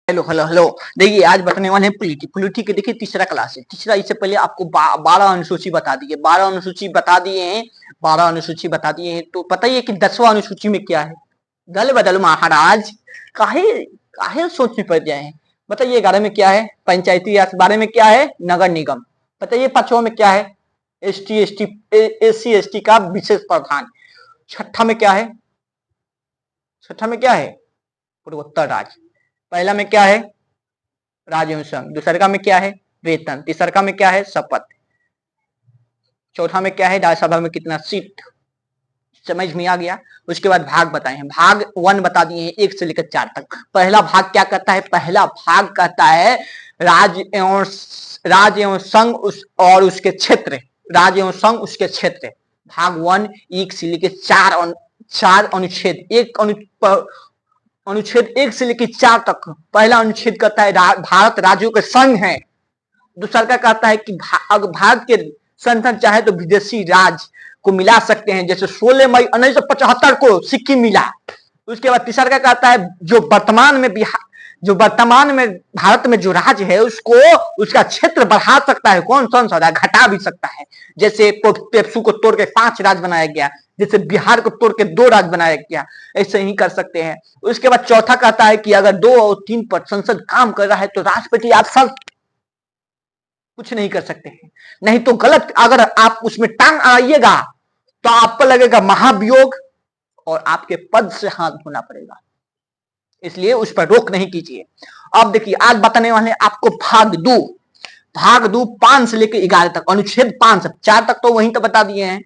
Hello hello hello. देखिए आज बताने वाले हैं पॉलिटी। पॉलिटी के देखिए तीसरा क्लास है। तीसरा, इससे पहले आपको 12 अनुसूची बता दी है। 12 अनुसूची बता दिए हैं। 12 अनुसूची बता दिए हैं। तो बताइए कि 10वां अनुसूची में क्या है। दल बदल महाराज, काहे काहे सोच में पड़ जाए हैं। बताइए 11 में क्या है, पंचायती राज। 12 में क्या है, नगर निगम। बताइए 5वां में क्या है, एससी एसटी का विशेष प्रावधान। छठा में क्या है, छठा में क्या है, पूर्वोत्तर राज्य। पहला में क्या है, राज्य एवं संघ। दूसरा में क्या है, वेतन। तीसरा में क्या है, शपथ। चौथा में क्या है, राज्यसभा में कितना सीट। समझ में आ गया। उसके बाद भाग बताए हैं। भाग 1 बता दिए हैं 1 से लेकर 4 तक। पहला भाग क्या कहता है, पहला भाग कहता है राज्य एवं संघ और उसके क्षेत्र। राज्य एवं संघ उसके क्षेत्र। भाग 1 1 से लेकर 4 अनुच्छेद। अनुच्छेद 1 से लेकर 4 तक। पहला अनुच्छेद कहता है भारत राज्यों के संघ है। दूसरा का कहता है कि भारत के संसद चाहे तो विदेशी राज्य को मिला सकते हैं, जैसे 16 मई 1975 को सिक्किम मिला। उसके बाद तीसरा का कहता है जो वर्तमान में भारत में जो राज्य है उसको उसका क्षेत्र बढ़ा सकता है। कौन सा घटा भी सकता है। जैसे पेप्सू को तोड़ के 5 राज्य बनाया गया, जैसे बिहार को तोड़ के 2 राज्य बनाया गया, ऐसे ही कर सकते हैं। उसके बाद चौथा कहता है कि अगर 2 और 3 पर संसद काम कर रहा है तो राष्ट्रपति आप सब कुछ नहीं कर सकते हैं। नहीं तो गलत, अगर आप उसमें टांग आइएगा तो आपको लगेगा महाभियोग और आपके पद से हाथ धोना पड़ेगा। इसलिए उस पर रोक नहीं कीजिए। अब देखिए आज बताने वाले आपको भाग 2। भाग 2 5 से लेकर 11 तक। अनुच्छेद 5 4 तक तो वहीं तक बता दिए हैं,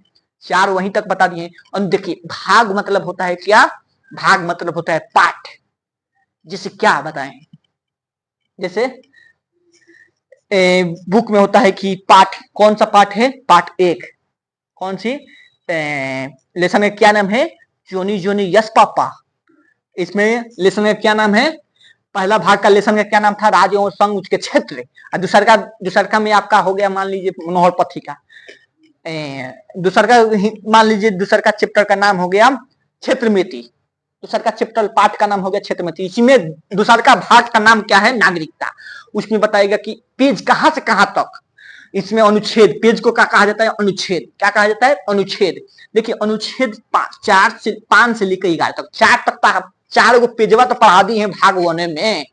4 वहीं तक बता दिए हैं। और देखिए भाग मतलब होता है क्या, भाग मतलब होता है पाठ। जैसे क्या बताएं, जैसे बुक में होता है कि पाठ, कौन सा पाठ है, पाठ 1। कौन सी लेसन का क्या नाम है, जोनी जोनी यस पापा। इसमें लेसन का क्या नाम है, पहला भाग का लेसन का क्या नाम था, राज्य और संघ उसके क्षेत्र। और दूसरा में आपका हो गया मान लीजिए मनोहर पत्रिका। दूसरा मान लीजिए दूसरा का चैप्टर का नाम हो गया क्षेत्र मेती। दूसरा का चैप्टर पाठ का नाम हो गया क्षेत्र मेती। इसमें दूसरा का भाग का नाम क्या है, नागरिकता। उसमें बताएगा कि पेज कहां से कहां तक। इसमें अनुच्छेद, पेज को क्या कहा जाता है, अनुच्छेद। क्या कहा जाता है, अनुच्छेद। देखिए अनुच्छेद 5 से लेकर 11 तक, 4 तक 4 को पेजवा तो पढ़ा दी है भाग 1 में।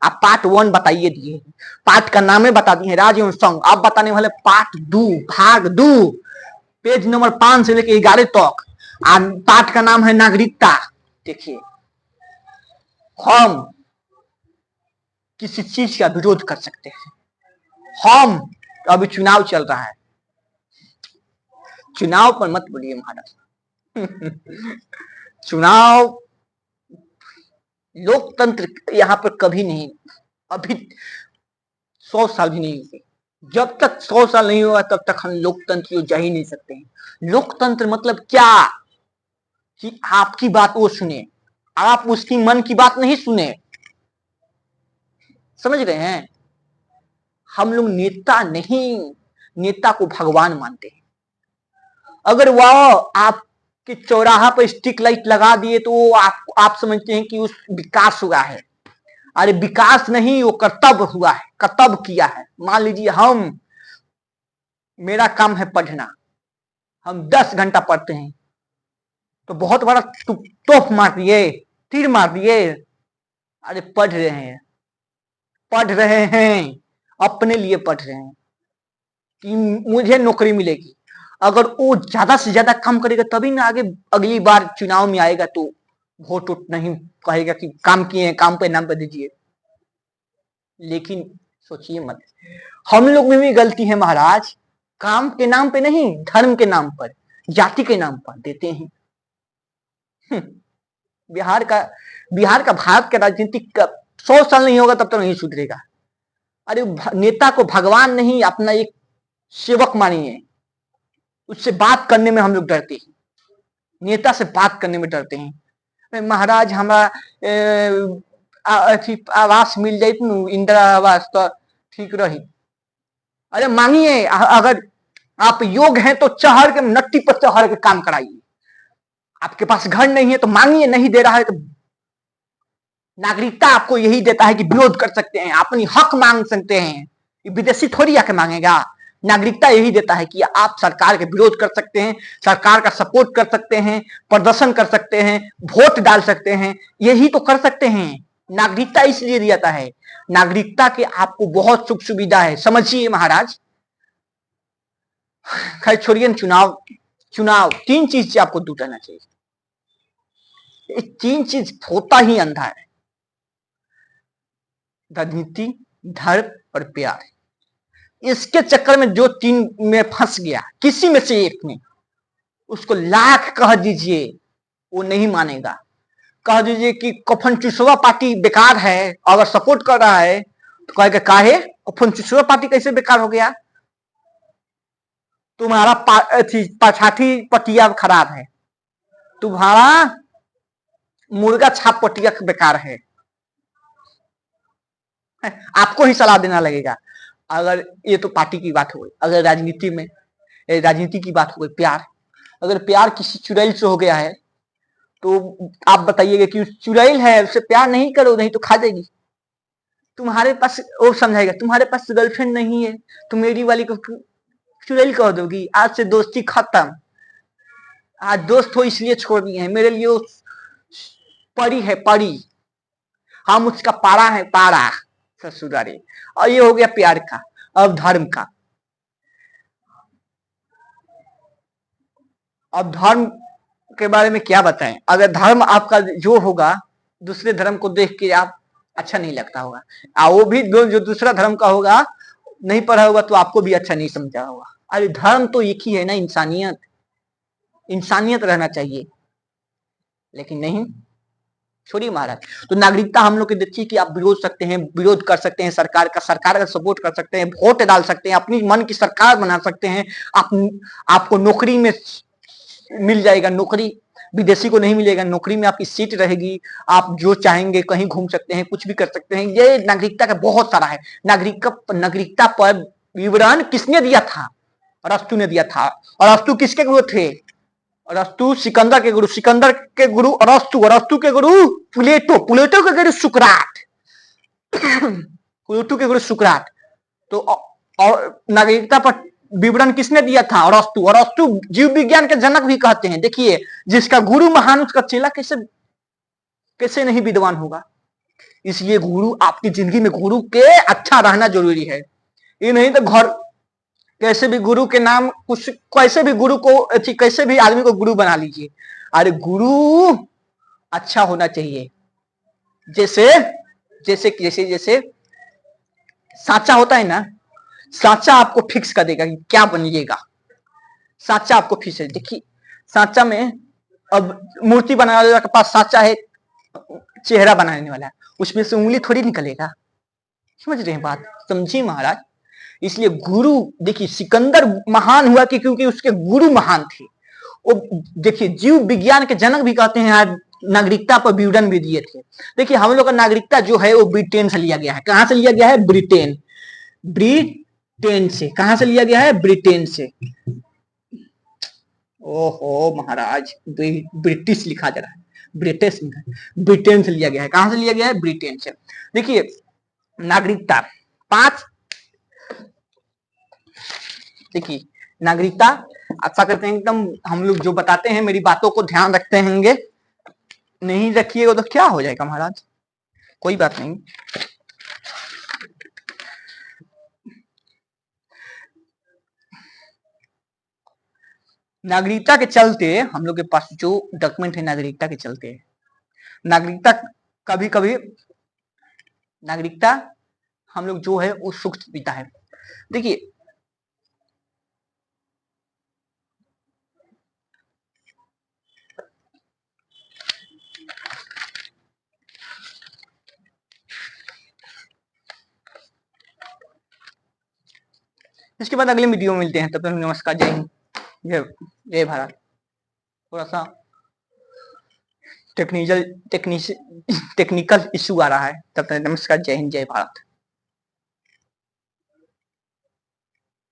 आप पार्ट 1 बताइए दिए, पार्ट का नाम बता दिए राज्य एवं संघ। आप बताने वाले पार्ट 2 भाग 2 पेज नंबर 5 से लेकर 11 तक। पार्ट का नाम है नागरिकता। देखिए हम किसी चीज का विरोध कर सकते हैं। हम अभी चुनाव चल रहा है, चुनाव पर मत बोलिए महाराज। चुनाव, लोकतंत्र यहां पर कभी नहीं, अभी 100 साल भी नहीं हुए। जब तक 100 साल नहीं हुआ तब तक हम लोकतंत्र जा ही नहीं सकते हैं। लोकतंत्र मतलब क्या, कि आपकी बात वो सुने, आप उसकी मन की बात नहीं सुने। समझ रहे हैं। हम लोग नेता नहीं, नेता को भगवान मानते हैं। अगर वह आपके चौराहा पर स्ट्रीट लाइट लगा दिए तो वो आप समझते हैं कि उस विकास हुआ है। अरे विकास नहीं, वो कर्तव्य हुआ है, कर्तव्य किया है। मान लीजिए मेरा काम है पढ़ना, हम 10 घंटा पढ़ते हैं तो बहुत बड़ा तोप मार दिए, तीर मार दिए। अरे पढ़ रहे हैं, पढ़ रहे हैं, अपने लिए पढ़ रहे हैं कि मुझे नौकरी मिलेगी। अगर वो ज्यादा से ज्यादा काम करेगा तभी ना आगे अगली बार चुनाव में आएगा तो वोट नहीं कहेगा कि काम किए हैं, काम पे नाम पे दीजिए। लेकिन सोचिए मत, हम लोग में भी गलती है महाराज। काम के नाम पे नहीं, धर्म के नाम पर, जाति के नाम पर देते हैं। बिहार का भारत का राजनीतिक 100 साल नहीं होगा तब तो नहीं सुधरेगा। अरे नेता को भगवान नहीं, अपना एक सेवक मानिए। उससे बात करने में हम लोग डरते हैं, नेता से बात करने में डरते हैं। महाराज हमारा आवास मिल जाए तो इंदिरा आवास तो ठीक रही। अरे मांगिए, अगर आप योग्य हैं तो चढ़ के नट्टी पर चढ़ के काम कराइए। आपके पास घर नहीं है तो मांगिए, नहीं दे रहा है तो नागरिकता आपको यही देता है कि विरोध कर सकते हैं, अपनी हक मांग सकते हैं। विदेशी थोड़ी आके मांगेगा। नागरिकता यही देता है कि आप सरकार के विरोध कर सकते हैं, सरकार का सपोर्ट कर सकते हैं, प्रदर्शन कर सकते हैं, वोट डाल सकते हैं, यही तो कर सकते हैं। नागरिकता इसलिए दिया जाता है। नागरिकता के आपको बहुत सुख सुविधा है, समझिए महाराज। खैर छोड़िए, चुनाव 3 चीज से आपको दूर रहना चाहिए। ये 3 चीज होता ही अंधा है, राजनीति, धर्म और प्यार। इसके चक्कर में जो 3 में फंस गया, किसी में से एक में, उसको लाख कह दीजिए वो नहीं मानेगा। कह दीजिए कि कफन चुसवा पार्टी बेकार है, अगर सपोर्ट कर रहा है तो कहेगा काहे कफन चुसवा पार्टी कैसे बेकार हो गया, तुम्हारा पाछाठी पटिया खराब है, तुम्हारा मुर्गा छाप पटिया बेकार है, आपको ही सलाह देना लगेगा। अगर ये तो पार्टी की बात हो गई। अगर राजनीति की बात हो गई, प्यार, अगर प्यार किसी चुड़ैल से हो गया है तो आप बताइएगा कि चुड़ैल है, उससे प्यार नहीं करो, नहीं तो खा देगी। तुम्हारे पास वो समझाएगा, तुम्हारे पास गर्लफ्रेंड नहीं है तो मेरी वाली को चुड़ैल कह दोगी, आज से दोस्ती खत्म, आज दोस्त हो इसलिए छोड़ दिए हैं, मेरे लिए परी है परी, हम उसका पारा है पारा ससुरारी। और ये हो गया प्यार का। अब धर्म का, अब धर्म के बारे में क्या बताएं। अगर धर्म आपका जो होगा, दूसरे धर्म को देख के आप अच्छा नहीं लगता होगा, वो भी जो दूसरा धर्म का होगा, नहीं पढ़ा होगा तो आपको भी अच्छा नहीं समझा होगा। अरे धर्म तो एक ही है ना, इंसानियत, इंसानियत रहना चाहिए, लेकिन नहीं। छोड़िए महाराज। तो नागरिकता हम लोग के देखिए कि आप विरोध कर सकते हैं सरकार का सपोर्ट कर सकते हैं, वोट डाल सकते हैं, अपनी मन की सरकार बना सकते हैं। आपको नौकरी में मिल जाएगा, नौकरी विदेशी को नहीं मिलेगा, नौकरी में आपकी सीट रहेगी, आप जो चाहेंगे कहीं घूम सकते हैं, कुछ भी कर सकते हैं। ये नागरिकता का बहुत सारा है। नागरिकता पर विवरण किसने दिया था? अरस्तु ने दिया था। और अरस्तु किसके गुरु थे? अरस्तु सिकंदर के गुरु अरस्तु, अरस्तु के गुरु प्लेटो, प्लेटो के गुरु सुकरात, प्लेटो के गुरु सुकरात। तो और नागरिकता पर विवरण किसने दिया था? अरस्तु। अरस्तु जीव विज्ञान के जनक भी कहते हैं। देखिए, जिसका गुरु महान उसका चेला कैसे नहीं विद्वान होगा। इसलिए गुरु आपकी जिंदगी में, गुरु के अच्छा रहना जरूरी है। ये नहीं तो घर कैसे भी गुरु के नाम, कुछ कैसे भी गुरु को, कैसे भी आदमी को गुरु बना लीजिए। अरे गुरु अच्छा होना चाहिए। जैसे जैसे जैसे जैसे साचा होता है ना, साचा आपको फिक्स कर देगा कि क्या बनिएगा। साचा आपको फिक्स है। देखिए साचा में, अब मूर्ति बनाने वाले के पास साचा है, चेहरा बनाने वाला है, उसमें से उंगली थोड़ी निकलेगा। समझ रहे हैं बात? समझिए महाराज। इसलिए गुरु, देखिए सिकंदर महान हुआ कि क्योंकि उसके गुरु महान थे। वो देखिए जीव विज्ञान के जनक भी कहते हैं, आज नागरिकता पर विवरण भी दिए थे। देखिए हम लोग का नागरिकता जो है वो ब्रिटेन से लिया गया है। कहां से लिया गया है? ब्रिटेन से। कहां से लिया गया है? ब्रिटेन से। ओहो महाराज, ब्रिटिश लिखा जा रहा है, ब्रिटिश ब्रिटेन से लिया गया है। कहां से लिया गया है? ब्रिटेन से। देखिए नागरिकता 5, देखिए नागरिकता, अच्छा करते हैं एकदम, हम लोग जो बताते हैं मेरी बातों को ध्यान रखते होंगे, नहीं रखिएगा तो क्या हो जाएगा महाराज, कोई बात नहीं। नागरिकता के चलते हम लोग के पास जो डॉक्यूमेंट है, नागरिकता के चलते, नागरिकता कभी कभी, नागरिकता हम लोग जो है वो सुख पीता है। देखिए इसके बाद अगले वीडियो में मिलते हैं, तब तक नमस्कार, जय हिंद, जय भारत। थोड़ा सा टेक्निकल इशू आ रहा है, तब तक नमस्कार, जय हिंद, जय भारत।